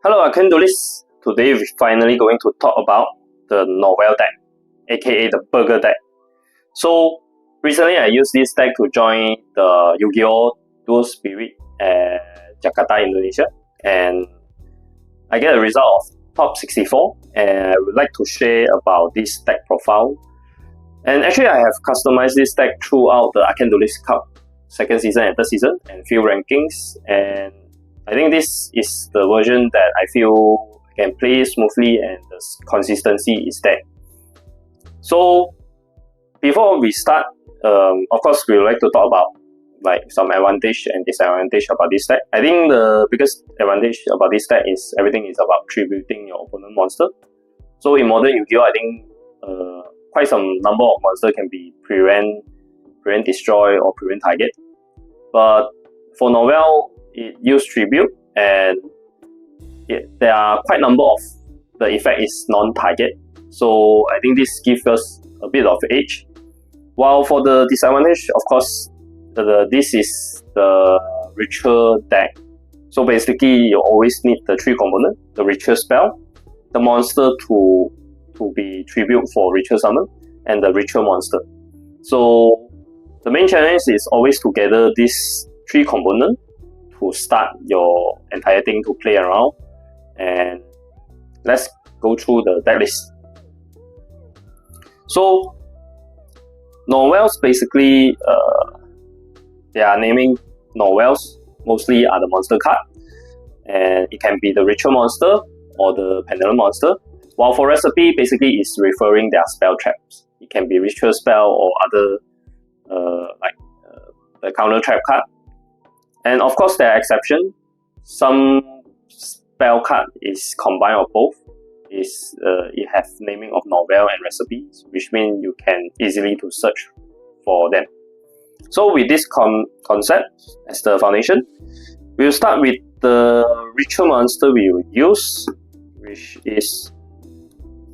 Hello Arcane Duelist. Today we're finally going to talk about the Nouvelles deck, aka the Burger deck. So recently I used this deck to join the Yugioh Duel Spirit at Jakarta, Indonesia, and I get a result of top 64, and I would like to share about this deck profile. And actually I have customized this deck throughout the Arcane Duelist Cup second season and third season and few rankings, and I think this is the version that I feel I can play smoothly and the consistency is there. So before we start, of course we would like to talk about some advantage and disadvantage about this deck. I think the biggest advantage about this deck is everything is about tributing your opponent monster. So in modern Yu-Gi-Oh, I think quite some number of monsters can be prevent destroy or prevent target. But for Nouvelles, it use tribute, and there are quite a number of the effect is non-target. So I think this gives us a bit of edge. While for the disadvantage, of course, this is the ritual deck. So basically, you always need the three component: the ritual spell, the monster to be tribute for ritual summon, and the ritual monster. So the main challenge is always to gather these three components to start your entire thing to play around. And let's go through the deck list. So Nouvelles, basically they are naming Nouvelles mostly are the monster card, and it can be the ritual monster or the pendulum monster, while for recipe basically is referring their spell traps. It can be ritual spell or other the counter trap card. And of course there are exceptions. Some spell card is combined of both. It has naming of novel and recipes, which means you can easily to search for them. So with this concept as the foundation, we'll start with the ritual monster we will use, which is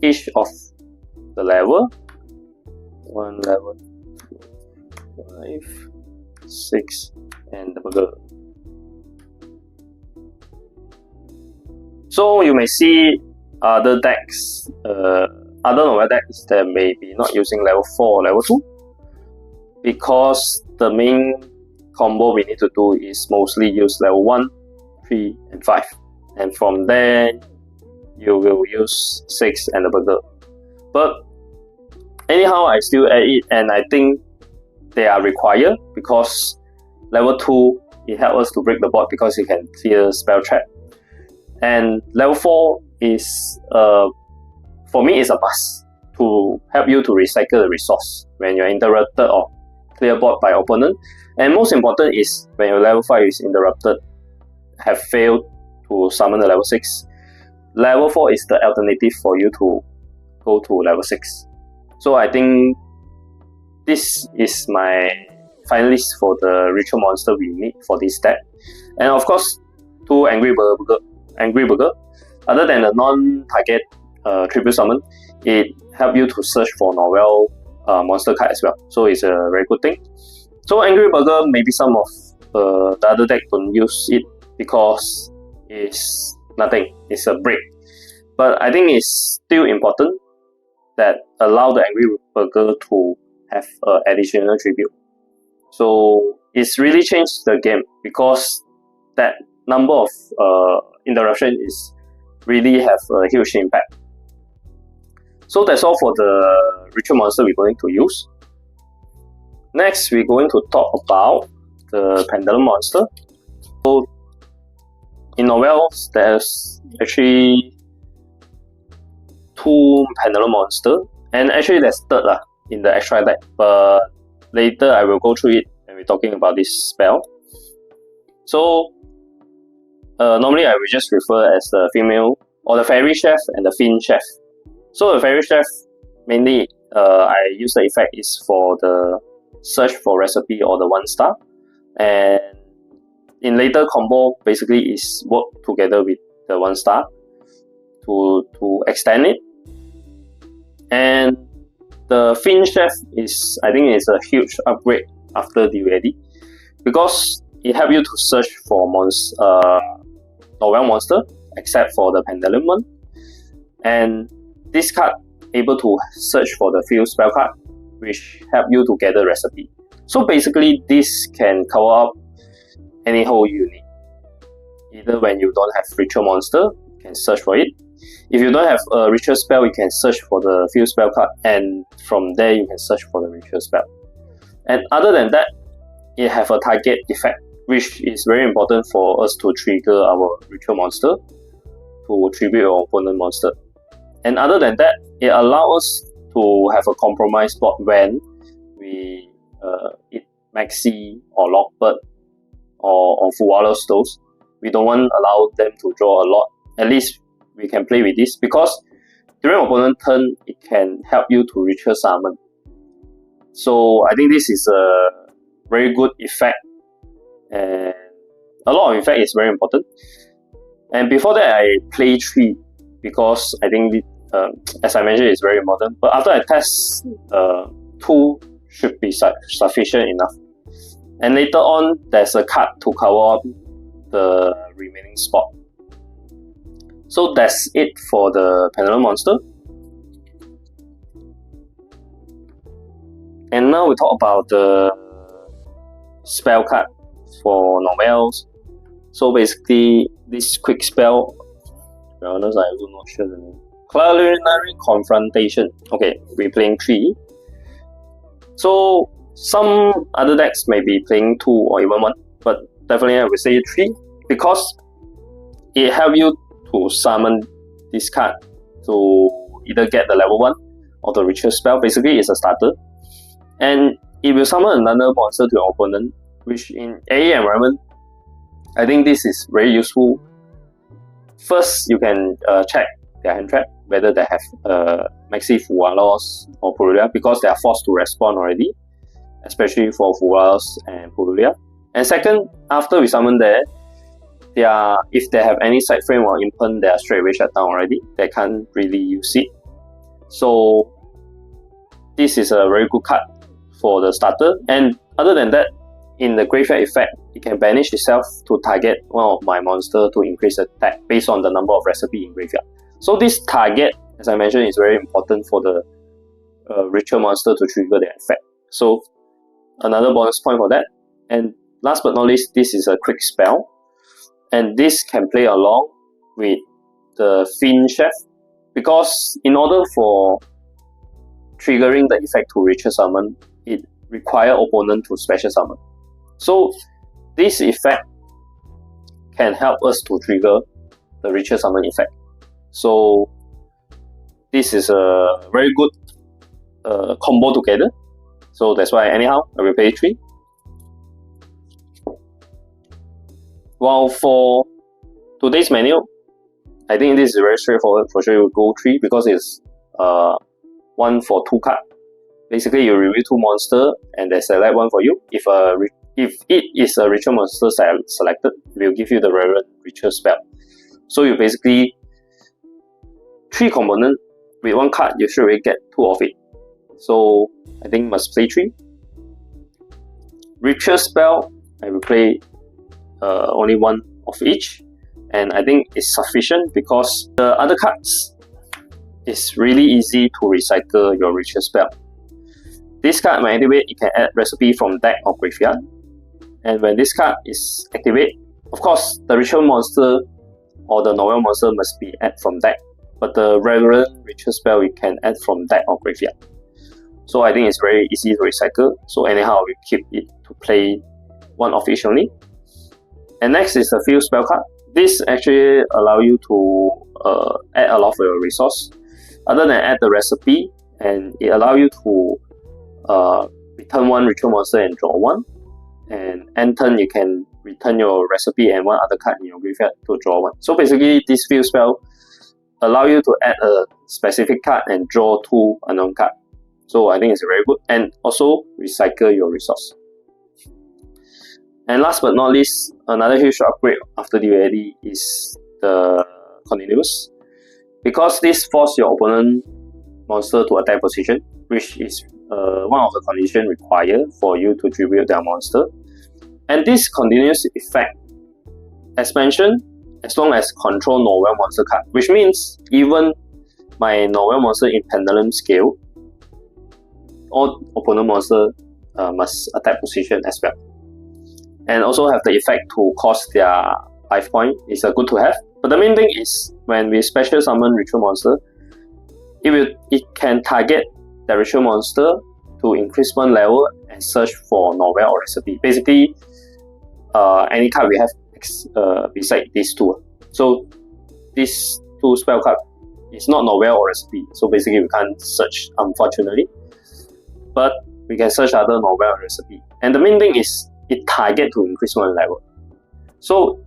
each of the level. 1 level 5, 6, and the burger. So you may see other decks, other Nouvelles decks that may be not using level 4 or level 2, because the main combo we need to do is mostly use level 1, 3, and 5, and from there you will use 6 and the burger. But anyhow, I still add it, and I think they are required because level 2, it helps us to break the board because it can clear spell trap. And level 4 is, for me, is a must to help you to recycle the resource when you're interrupted or clear board by opponent. And most important is when your level 5 is interrupted, have failed to summon the level 6. Level 4 is the alternative for you to go to level 6. So I think this is my final list for the ritual monster we need for this deck. And of course, 2 Angry Burger. Other than the non-target tribute summon, it helps you to search for Nouvelles monster card as well. So it's a very good thing. So Angry Burger, maybe some of the other deck don't use it because it's nothing. It's a break. But I think it's still important that allow the Angry Burger to have additional tribute. So it's really changed the game because that number of interruption is really have a huge impact. So that's all for the ritual monster we're going to use. Next, we're going to talk about the pendulum monster. So in Nouvelles, there's actually 2 pendulum monster, and actually there's 3rd in the extra deck, but later I will go through it when we're talking about this spell. So normally I will just refer as the female or the fairy chef and the fiend chef. So the fairy chef, mainly I use the effect is for the search for recipe or the 1 star, and in later combo basically is work together with the 1 star to extend it. And the fiend chef is, I think, is a huge upgrade after Duel because it helps you to search for Nouvelles monster except for the Pendulum one. And this card able to search for the field spell card, which help you to gather recipe. So basically, this can cover up any hole you need. Either when you don't have ritual monster, you can search for it. If you don't have a ritual spell, you can search for the field spell card, and from there you can search for the ritual spell. And other than that, it have a target effect, which is very important for us to trigger our ritual monster to tribute your opponent monster. And other than that, it allows us to have a compromise spot when we hit Maxi or Lockbird or Fuwalos those. We don't want to allow them to draw a lot. At least we can play with this, because during opponent turn, it can help you to ritual summon. So I think this is a very good effect, and a lot of effect is very important. And before that, I play 3 because I think as I mentioned, it's very important. But after I test, 2 should be sufficient enough. And later on, there's a card to cover up the remaining spot. So that's it for the Pendulum monster. And now we talk about the spell card for Nouvelles. So basically, this quick spell, to be honest, I'm also not sure the name. Culinary Confrontation. Okay, we're playing 3. So some other decks may be playing 2 or even 1, but definitely I would say 3, because it helps you to summon this card to either get the level 1 or the ritual spell. Basically, it's a starter. And it will summon another monster to your opponent, which in AA environment, I think this is very useful. First, you can check their hand trap, whether they have Maxi Fuwalos or Purulia, because they are forced to respond already, especially for Fuwalos and Purulia. And second, after we summon there, if they have any side frame or impen, they are straight away shut down already. They can't really use it. So this is a very good card for the starter. And other than that, in the graveyard effect, it can banish itself to target one of my monster to increase attack based on the number of recipe in graveyard. So this target, as I mentioned, is very important for the ritual monster to trigger the effect. So another bonus point for that. And last but not least, this is a quick spell. And this can play along with the Fiend Chef, because in order for triggering the effect to ritual summon, it requires opponent to special summon. So this effect can help us to trigger the ritual summon effect. So this is a very good combo together. So that's why anyhow I will play 3. While for today's menu, I think this is very straightforward. For sure you will go 3 because it's 1 for 2 card. Basically you reveal 2 monster and they select 1 for you. If it is a ritual monster selected, it will give you the relevant ritual spell. So you basically 3 component with 1 card, you should really get 2 of it. So I think must play 3. Ritual spell, I will play only 1 of each, and I think it's sufficient because the other cards is really easy to recycle your ritual spell. This card when activate, it can add recipe from deck or graveyard, and when this card is activated, of course the ritual monster or the Nouvelles monster must be added from deck, but the regular ritual spell you can add from deck or graveyard. So I think it's very easy to recycle. So anyhow, we keep it to play 1 of each only. And next is the field spell card. This actually allow you to add a lot of your resource. Other than add the recipe, and it allow you to return 1 ritual monster and draw 1. And end turn you can return your recipe and 1 other card in your graveyard to draw 1. So basically this field spell allow you to add a specific card and draw 2 unknown cards. So I think it's very good, and also recycle your resource. And last but not least, another huge upgrade after DUAD is the Continuous, because this forces your opponent monster to attack position, which is one of the conditions required for you to tribute their monster. And this continuous effect, as mentioned, as long as control Novel monster card, which means even my Novel monster in pendulum scale, all opponent monster must attack position as well. And also have the effect to cost their life point. It's good to have. But the main thing is when we special summon ritual monster, it can target the ritual monster to increase one level and search for Novel or recipe. Basically, any card we have beside these two. So these two spell card is not Novel or recipe. So basically we can't search, unfortunately. But we can search other Novel or recipe. And the main thing is it target to increase one level. So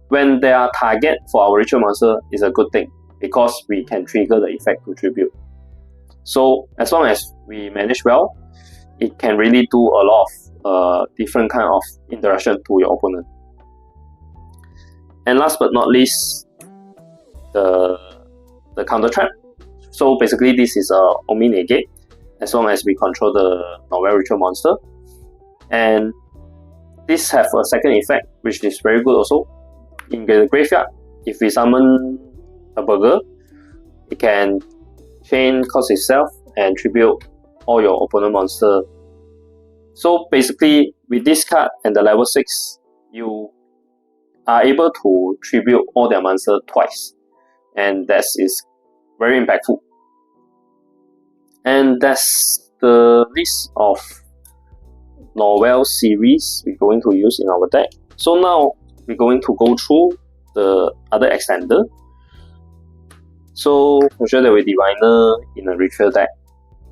when they are target for our ritual monster is a good thing because we can trigger the effect to tribute. So as long as we manage well, it can really do a lot of different kind of interaction to your opponent. And last but not least, the counter trap. So basically this is a Omi negate as long as we control the Novel ritual monster. And this have a second effect which is very good also. In the graveyard, if we summon a burger, it can chain cost itself and tribute all your opponent monster. So basically with this card and the level 6, you are able to tribute all their monster twice, and that is very impactful. And that's the list of Novel series we're going to use in our deck. So now we're going to go through the other extender. So for sure there will be Diviner in a ritual deck.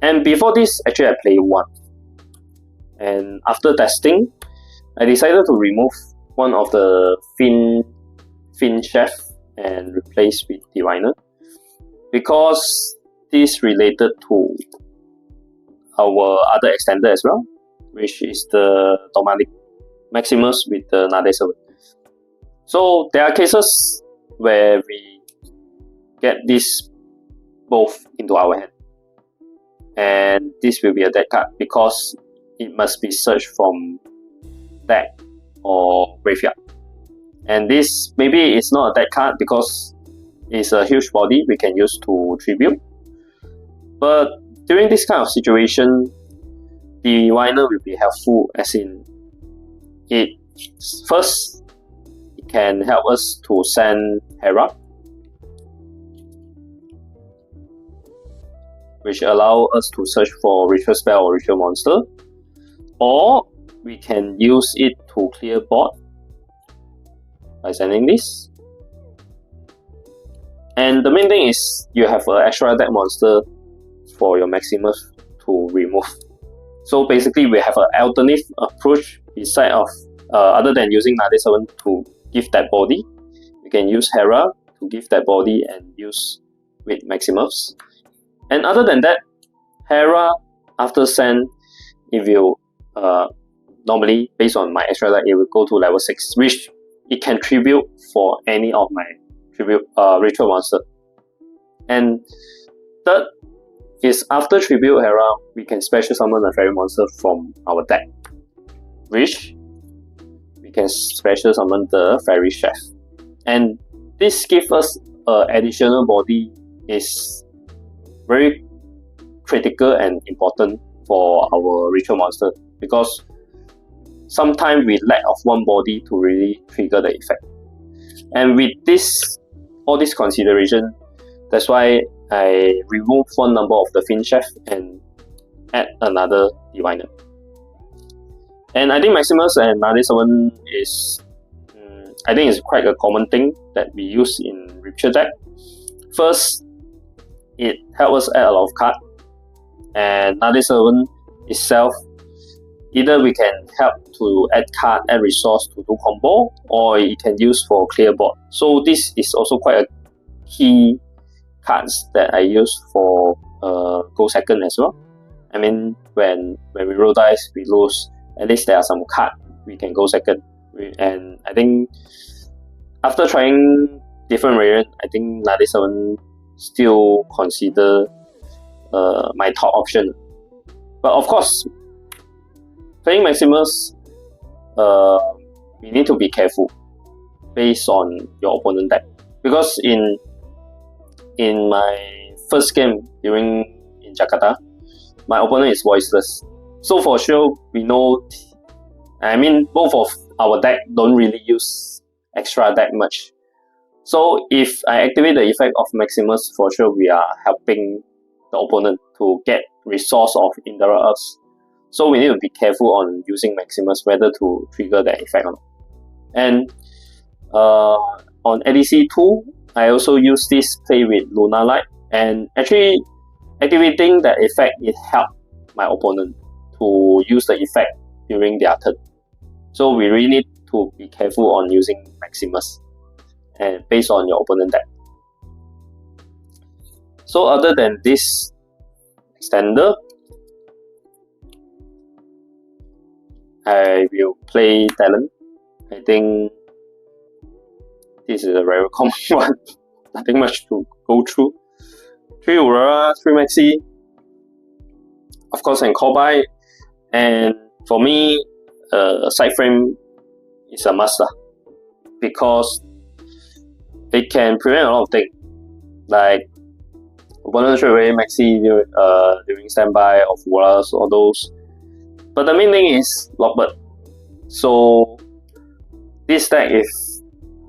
And before this, actually I played one. And after testing, I decided to remove one of the Fin Chef and replace with Diviner, because this related to our other extender as well, which is the Dominic Maximus with the Nade Servant. So there are cases where we get this both into our hand, and this will be a dead card because it must be searched from deck or graveyard. And this maybe it's not a dead card because it's a huge body we can use to tribute. But during this kind of situation, the Diviner will be helpful, as in it first it can help us to send Hera, which allow us to search for ritual spell or ritual monster, or we can use it to clear board by sending this. And the main thing is you have an extra deck monster for your Maximus to remove. So basically we have an alternative approach beside of other than using Nade 7 to give that body. We can use Hera to give that body and use with Maximus. And other than that, Hera after send, if you normally based on my extra deck, it will go to level 6, which it can tribute for any of my ritual monster. And third is after tribute Hera, we can special summon a fairy monster from our deck, which we can special summon the Fairy Chef. And this gives us an additional body, is very critical and important for our ritual monster, because sometimes we lack of one body to really trigger the effect. And with this, all this consideration, that's why I remove one number of the Fin Chef and add another Diviner. And I think Maximus and Nade 7 is, I think it's quite a common thing that we use in ritual deck. First, it helps us add a lot of cards, and Nade 7 itself, either we can help to add card, add resource to do combo, or it can use for clear board. So this is also quite a key cards that I use for go second as well. I mean, when we roll dice, we lose, at least there are some cards we can go second. And I think after trying different variant, I think Nade 7 still consider my top option. But of course, playing Maximus, we need to be careful, based on your opponent deck. Because in my first game in Jakarta, my opponent is voiceless. So for sure, we know, I mean, both of our deck don't really use extra deck much. So if I activate the effect of Maximus, for sure we are helping the opponent to get resource of interrupt us. So we need to be careful on using Maximus, whether to trigger that effect or not. And on ADC 2, I also use this play with Luna Light, and actually activating that effect, it helped my opponent to use the effect during their turn. So we really need to be careful on using Maximus and based on your opponent deck. So other than this extender, I will play Talon. I think this is a very common one. Nothing much to go through. 3 Aurora, 3 Maxi, of course, and call by. And for me, side frame is a must, because it can prevent a lot of things, like opponent straight away Maxi during standby of Auroras, all those. But the main thing is Lockbird. So this deck,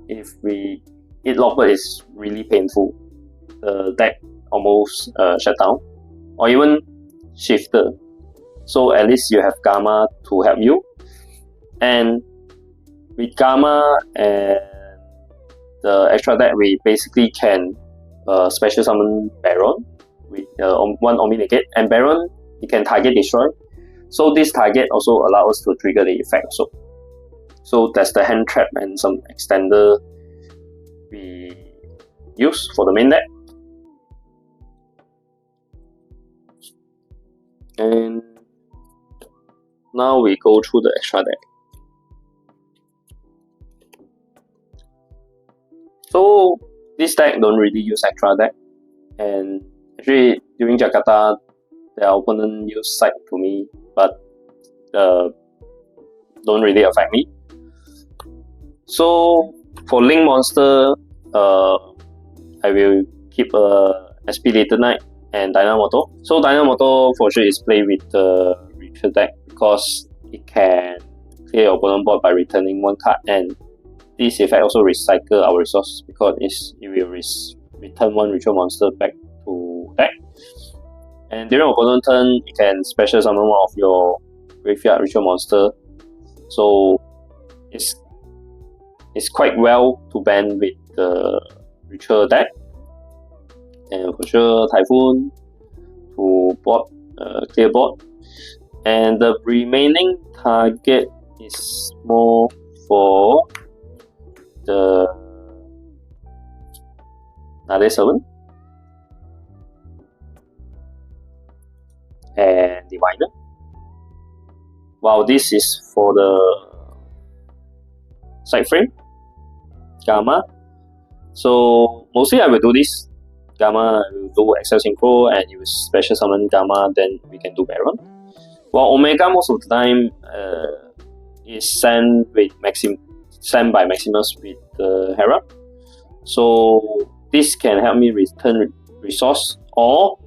if we hit Lockbird, is really painful. The deck almost shut down, or even shifter. So at least you have Gamma to help you. And with Gamma and the extra deck, we basically can special summon Baron with 1 Omni Negate, and Baron, you can target destroy. So this target also allows us to trigger the effect also. So that's the hand trap and some extender we use for the main deck. And now we go through the extra deck. So this deck don't really use extra deck, and actually during Jakarta, the opponent use side to me, but don't really affect me. So for Link Monster, I will keep SP Later Night and Dynamoto. So Dynamoto for sure is played with the Richer deck, because it can clear your opponent board by returning 1 card, and this effect also recycle our resource, because it will return 1 ritual monster back to deck. And during opponent turn, you can special summon 1 of your graveyard ritual monster. So it's quite well to ban with the ritual deck. And for sure, Typhoon to board, clear board. And the remaining target is more for the Nade 7 and Diviner. While this is for the side frame, Gamma. So mostly I will do this. Gamma, I will do Excel Synchro, and you will special summon Gamma, then we can do Baron. While Omega most of the time is sent by Maximus with the Hera. So this can help me return resource, or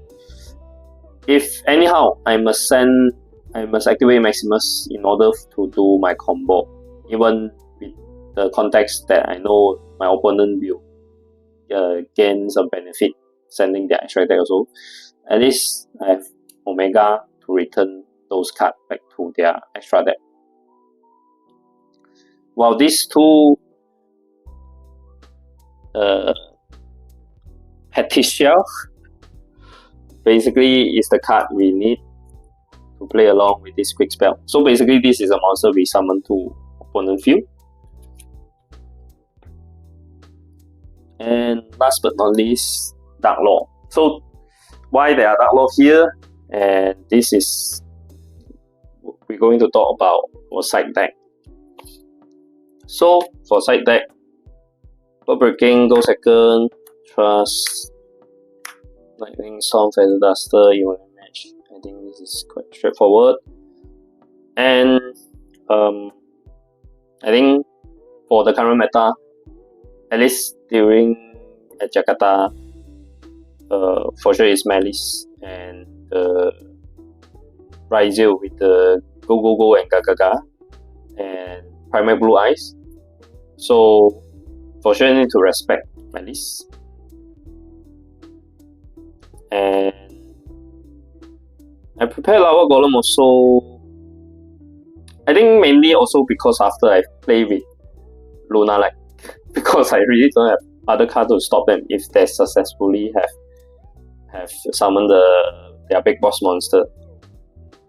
if anyhow I must activate Maximus in order to do my combo, even with the context that I know my opponent will gain some benefit sending their extra deck also. At least I have Omega to return those cards back to their extra deck. While these two Petitial basically is the card we need to play along with this quick spell. So basically this is a monster we summon to opponent field. And last but not least, Dark Law. So why there are Dark Law here, and this is we're going to talk about for side deck. So for side deck, Blood Breaking, Go Second, Trust, Lightning Storm, Feather Duster, you want to match. I think this is quite straightforward. And I think for the current meta, at least during at Jakarta, for sure it's Malice and Ryzel with the Go Go Go and Gaga Gaga and Primary Blue Eyes. So for sure you need to respect Malice. And I prepared Lava Golem also, I think mainly also because after I play with Luna Light, because I really don't have other cards to stop them if they successfully have summoned their big boss monster.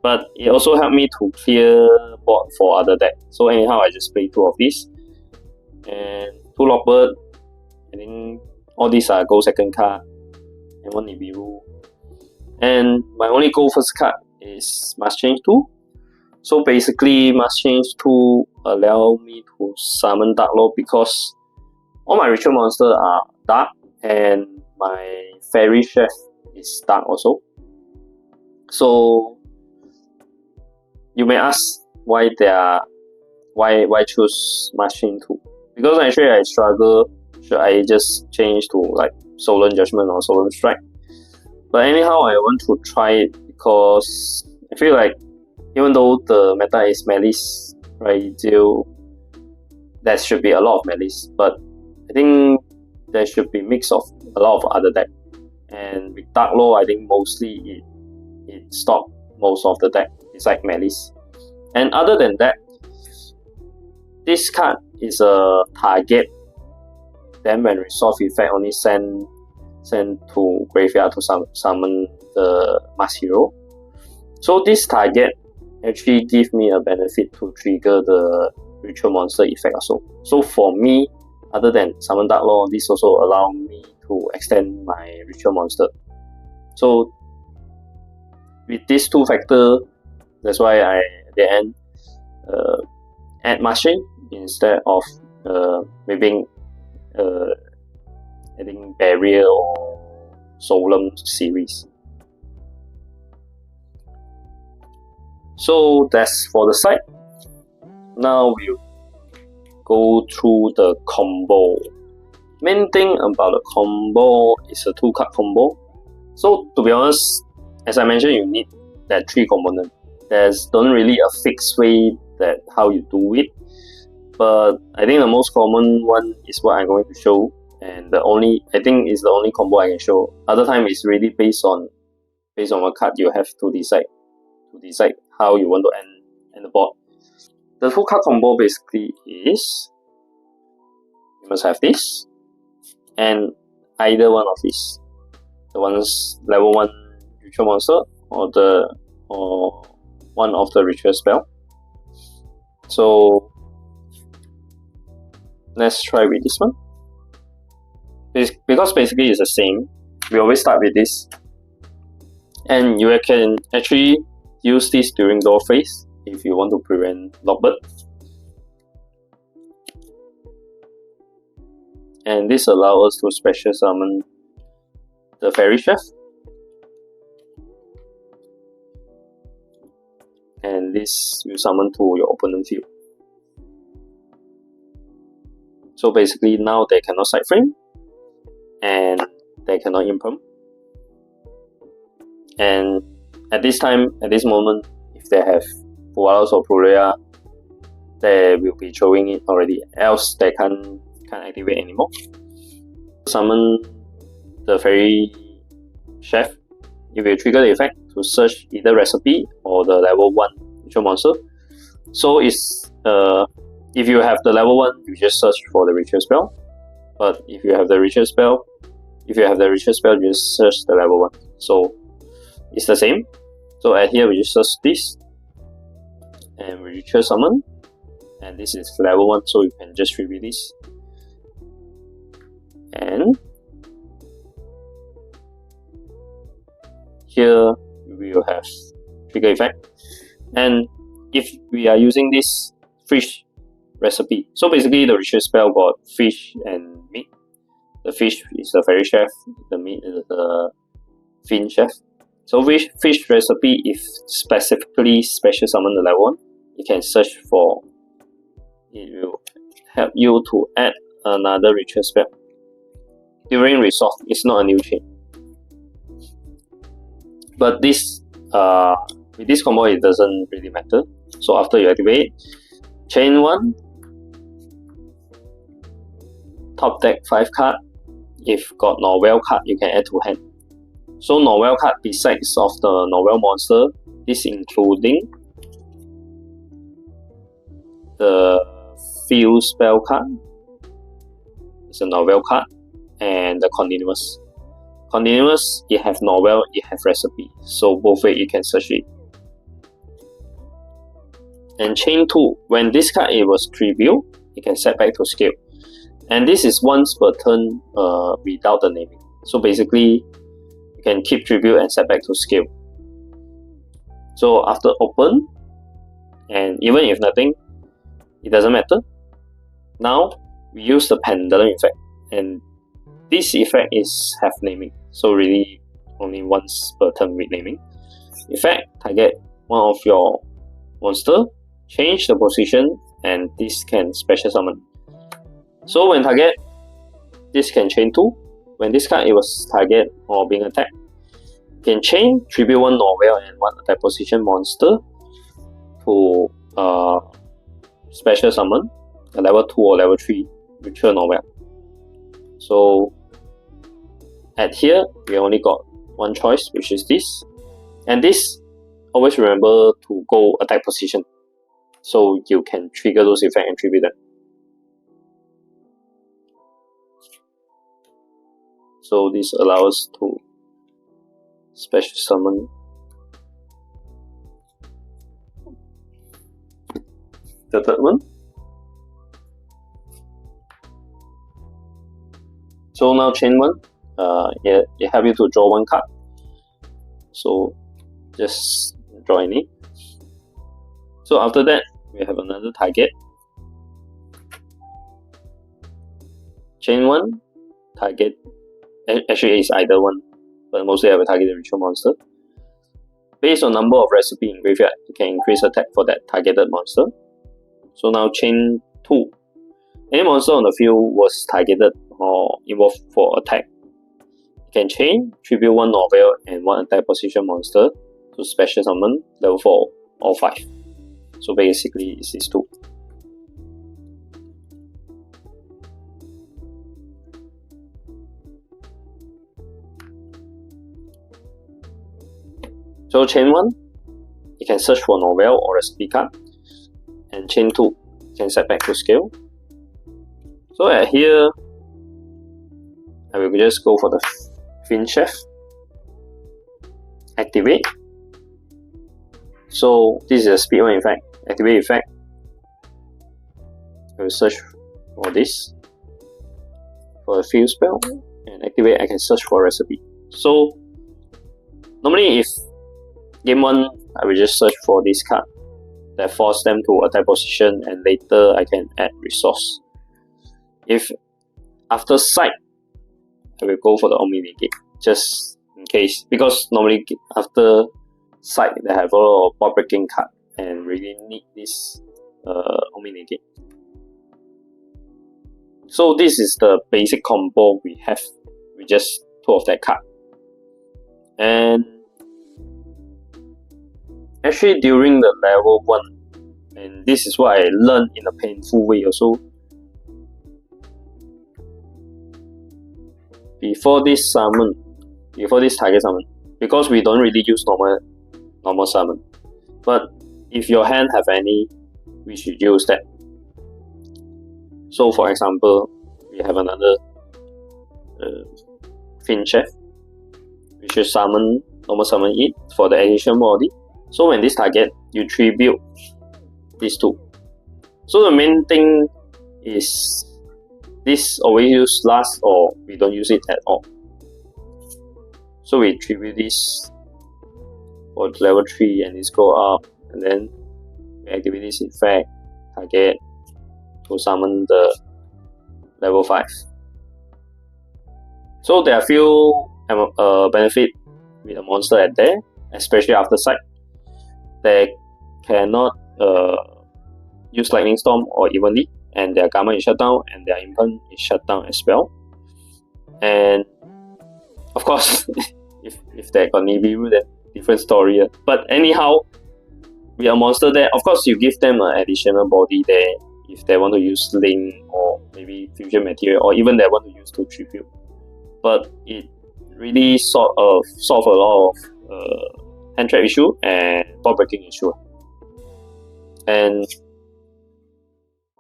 But it also helped me to clear board for other deck. So anyhow, I just play 2 of these. And 2 Lockbird. I think all these are go second card. And 1 Nibiru. And my only go first card is Must Change 2. So basically, Must Change 2 allow me to summon Dark Lord because all my ritual monsters are dark and my Fairy Chef is dark also. So you may ask why choose Must Change 2? Because actually I struggle, should I just change to like Solemn Judgment or Solemn Strike? But anyhow, I want to try it because I feel like even though the meta is Malice, right, there should be a lot of Malice, but I think there should be mix of a lot of other deck. And with Dark Lord, I think mostly it stopped most of the deck besides Malice. And other than that, this card is a target. Then when resolve effect, only send to graveyard to summon the Mass Hero. So this target actually give me a benefit to trigger the ritual monster effect also. So for me, other than summon Dark Lord, this also allow me to extend my ritual monster. So with these 2 factors, that's why I at the end add Machine instead of maybe adding Barrier or Solemn series. So that's for the side. Now we'll go through the combo. Main thing about the combo is a 2-card combo. So to be honest, as I mentioned, you need that 3 component. There's not really a fixed way that how you do it, but I think the most common one is what I'm going to show, and I think is the only combo I can show. Other time is really based on what card you have to decide how you want to end the board. The 2-card combo basically is you must have this and either one of these. The one's level 1 ritual monster or one of the ritual spell. So let's try with this one. Because basically it's the same, we always start with this. And you can actually use this during door phase if you want to prevent Lockbird. And this allows us to special summon the Fairy Chef. And this will summon to your opponent field. So basically now they cannot side frame and they cannot imperm. And at this moment, if they have Fualos or Purea, they will be throwing it already, else they can't activate anymore. Summon the Fairy Chef. If you trigger the effect to search either recipe or the level 1 ritual monster. So it's if you have the level 1, you just search for the ritual spell. But if you have the ritual spell, you just search the level 1. So it's the same. So at here we just search this and we ritual summon, and this is level 1, so you can just reveal this. And here we will have trigger effect. And if we are using this fish recipe, so basically the ritual spell got fish and meat. The fish is the Fairy Chef, the meat is the Fin Chef. So fish recipe, if specifically special summon the level 1, you can search for, it will help you to add another ritual spell. During resolve, it's not a new chain. But this with this combo it doesn't really matter. So after you activate, chain 1, top deck 5 card. If got Nouvelles card, you can add to hand. So Nouvelles card besides of the Nouvelles monster, this including the field spell card, it's a Nouvelles card, and the continuous. Continuous, it have Nouvelles, it have recipe. So both way you can search it. And chain 2, when this card it was tribute, you can set back to scale. And this is once per turn without the naming. So basically, you can keep tribute and set back to scale. So after open, and even if nothing, it doesn't matter. Now we use the pendulum effect, and this effect is have naming. So really only once per turn with naming. Effect, target one of your monster, change the position, and this can special summon. So when target, this can chain 2. When this card it was target or being attacked, you can chain tribute 1 Nouvelles and 1 attack position monster to special summon a level 2 or level 3 ritual Nouvelles. So at here, we only got one choice, which is this. And this, always remember to go attack position, so you can trigger those effects and tribute them. So this allows us to special summon the third one. So now chain 1, it help you to draw 1 card. So just draw any. So after that, we have another target. Chain 1, target. Actually, it's either one, but mostly I will target the ritual monster. Based on number of recipe in graveyard, you can increase attack for that targeted monster. So now chain 2. Any monster on the field was targeted or involved for attack, you can chain, tribute 1 Nouvelles and 1 attack position monster to special summon level 4 or 5. So basically it's these 2. So chain 1, you can search for Nouvelles or recipe card, and chain 2, you can set back to scale. So at here, I will just go for the Fin Chef, activate. So this is a speed 1 effect, activate effect. I will search for this, for the field spell, and activate, I can search for recipe. So normally if game 1, I will just search for this card that force them to attack position, and later I can add resource. If after sight, I will go for the Omni Negate, just in case, because normally after sight they have a lot of board breaking card and really need this Omni Negate. So this is the basic combo we have with just 2 of that card. And actually during the level 1, and this is what I learned in a painful way also, before this target summon, because we don't really use normal summon, but if your hand have any, we should use that. So for example, we have another Fin Chef, we should normal summon it for the addition body. So when this target, you tribute these 2. So the main thing is this always use last, or we don't use it at all. So we tribute this for level 3 and this go up, and then we activate this effect, target to summon the level 5. So there are few benefit with a monster at there, especially after sight. They cannot use lightning storm or evenly, and their Gamma is shut down, and their Impen is shut down as well. And of course, if they got Nibiru, then different story. But anyhow, with a monster there, of course you give them an additional body there if they want to use Link or maybe Fusion Material, or even they want to use to Tribute. But it really solve a lot of hand trap issue and ball breaking issue. And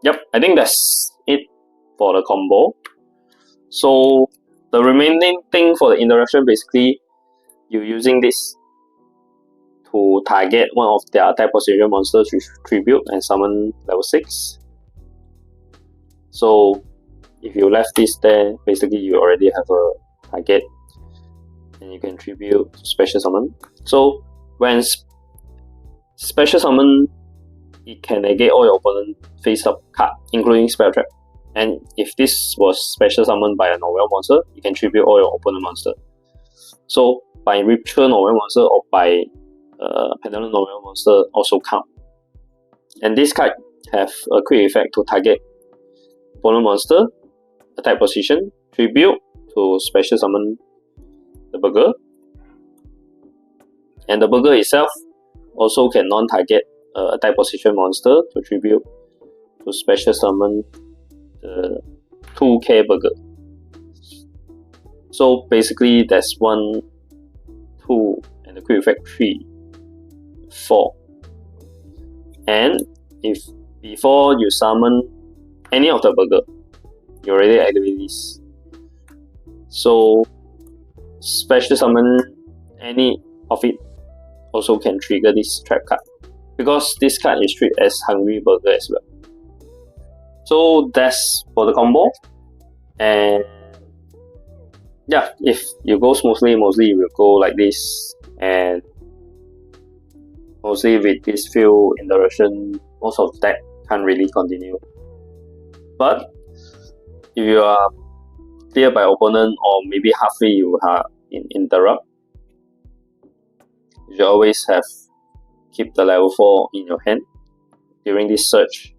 yep, I think that's it for the combo. So the remaining thing for the interaction, basically you're using this to target one of their attack position monsters with Tribute and summon level 6. So if you left this there, basically you already have a target and you can Tribute to special summon. So when special summon, it can negate all your opponent face up card, including Spell Trap. And if this was special summoned by a Nouvelles monster, you can Tribute all your opponent monster. So by Ritual Nouvelles monster or by Pendulum Nouvelles monster also count. And this card have a quick effect to target opponent monster, attack position, Tribute to special summon the burger. And the burger itself also can non-target attack position monster to Tribute to special summon the 2k burger. So basically that's 1, 2, and the quick effect 3, 4. And if before you summon any of the burger, you already activate this. So special summon any of it also can trigger this trap card, because this card is treated as Hungry Burger as well. So that's for the combo. And yeah, if you go smoothly, mostly you will go like this, and mostly with this few interaction, most of the deck can't really continue. But if you are cleared by opponent, or maybe halfway you are in interrupt, you should always keep the level 4 in your hand during this search,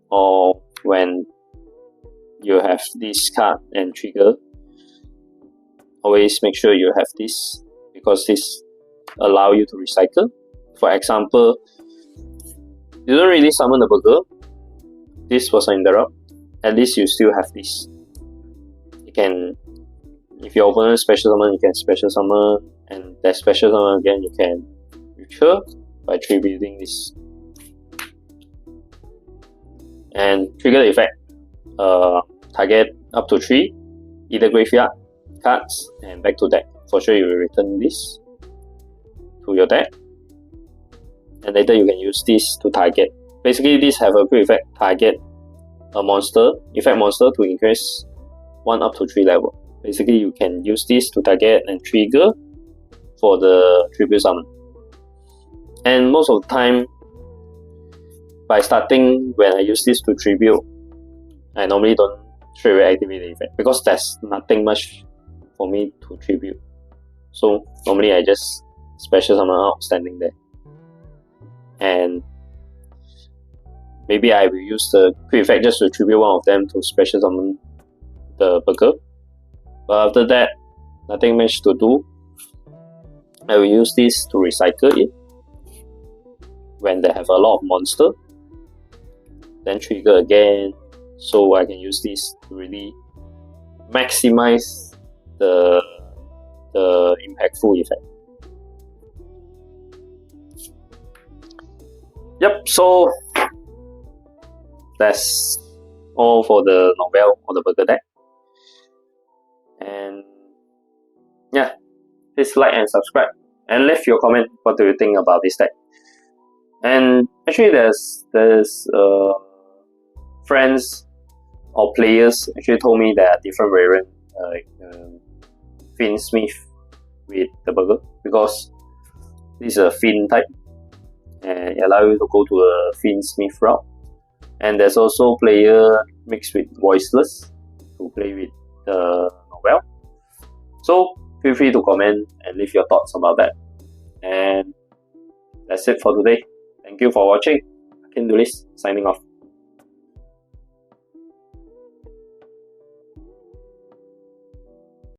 or when you have this card and trigger. Always make sure you have this, because this allow you to recycle. For example, you don't really summon the burger, this was an interrupt, at least you still have this. You can, if your opponent special summon, you can special summon, and that special summon again you can recur by tributing this. And trigger the effect, target up to 3, either graveyard cards and back to deck. For sure you will return this to your deck, and later you can use this to target. Basically this have a quick effect, target a monster, effect monster to increase 1 up to 3 level. Basically you can use this to target and trigger for the tribute summon. And most of the time, by starting, when I use this to tribute, I normally don't straight away activate the effect, because there's nothing much for me to tribute. So normally I just special summon out standing there, and maybe I will use the quick effect just to tribute one of them to special summon the burger. But after that, nothing much to do. I will use this to recycle it when they have a lot of monster, then trigger again, so I can use this to really maximize the impactful effect. Yep, so that's all for the Nouvelles or the burger deck. And yeah, please like and subscribe and leave your comment. What do you think about this deck? And actually there's friends or players actually told me there are different variants, Finn Smith with the burger, because this is a Finn type and it allows you to go to a Finn Smith route. And there's also player mixed with Voiceless to play with the Nouvelles. So feel free to comment and leave your thoughts about that. And that's it for today. Thank you for watching. Arcane Duelist signing off.